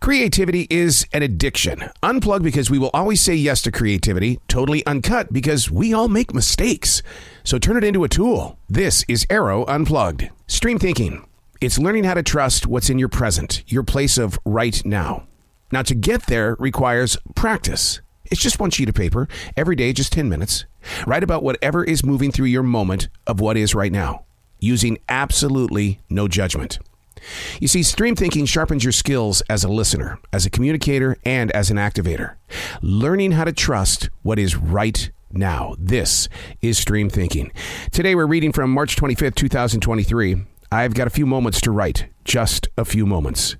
Creativity is an addiction. Unplugged because we will always say yes to creativity. Totally uncut because we all make mistakes. So turn it into a tool. This is Arroe Unplugged. Stream thinking. It's learning how to trust what's in your present, your place of right now. Now, to get there requires practice. It's just one sheet of paper, every day, just 10 minutes. Write about whatever is moving through your moment of what is right now, using absolutely no judgment. You see, stream thinking sharpens your skills as a listener, as a communicator, and as an activator. Learning how to trust what is right now. This is stream thinking. Today we're reading from March 25th, 2023. I've got a few moments to write, just a few moments.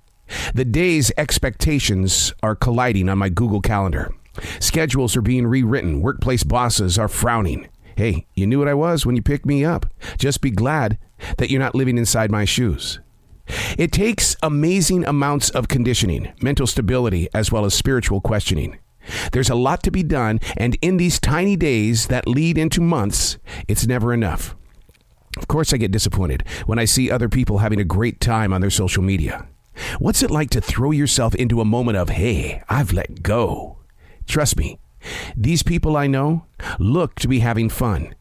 The day's expectations are colliding on my Google Calendar. Schedules are being rewritten. Workplace bosses are frowning. Hey, you knew what I was when you picked me up. Just be glad that you're not living inside my shoes. It takes amazing amounts of conditioning, mental stability, as well as spiritual questioning. There's a lot to be done, and in these tiny days that lead into months, it's never enough. Of course, I get disappointed when I see other people having a great time on their social media. What's it like to throw yourself into a moment of, hey, I've let go? Trust me, these people I know look to be having fun.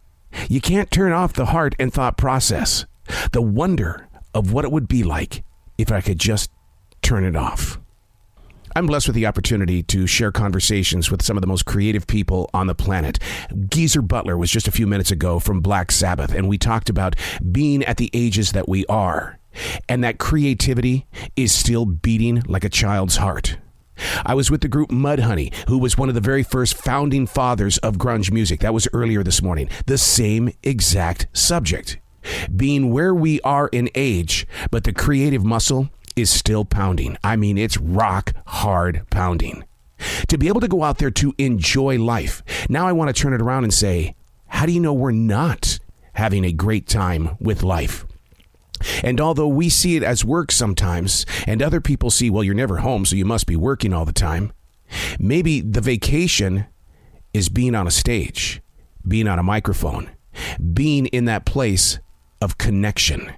You can't turn off the heart and thought process. The wonder of what it would be like if I could just turn it off. I'm blessed with the opportunity to share conversations with some of the most creative people on the planet. Geezer Butler was just a few minutes ago from Black Sabbath, and we talked about being at the ages that we are, and that creativity is still beating like a child's heart. I was with the group Mudhoney, who was one of the very first founding fathers of grunge music. That was earlier this morning. The same exact subject. Being where we are in age, but the creative muscle is still pounding. I mean, it's rock hard pounding. To be able to go out there to enjoy life. Now I want to turn it around and say, how do you know we're not having a great time with life? And although we see it as work sometimes, and other people see, well, you're never home, so you must be working all the time. Maybe the vacation is being on a stage, being on a microphone, being in that place of connection.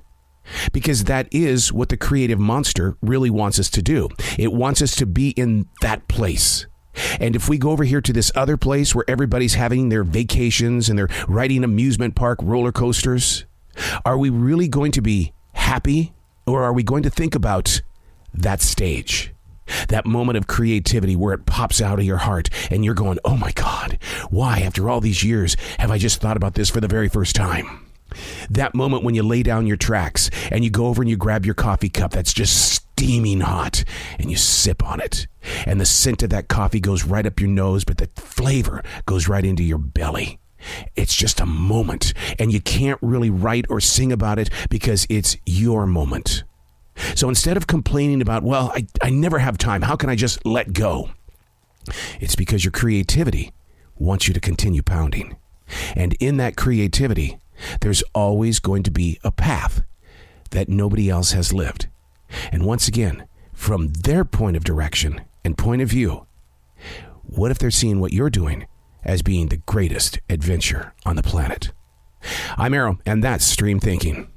Because that is what the creative monster really wants us to do. It wants us to be in that place. And if we go over here to this other place where everybody's having their vacations and they're riding amusement park roller coasters, are we really going to be happy, or are we going to think about that stage? That moment of creativity where it pops out of your heart and you're going, oh my God, why after all these years have I just thought about this for the very first time? That moment when you lay down your tracks and you go over and you grab your coffee cup that's just steaming hot and you sip on it. And the scent of that coffee goes right up your nose, but the flavor goes right into your belly. It's just a moment, and you can't really write or sing about it because it's your moment. So instead of complaining about, well, I never have time, how can I just let go? It's because your creativity wants you to continue pounding. And in that creativity, there's always going to be a path that nobody else has lived. And once again, from their point of direction and point of view, what if they're seeing what you're doing as being the greatest adventure on the planet? I'm Arroe, and that's Stream Thinking.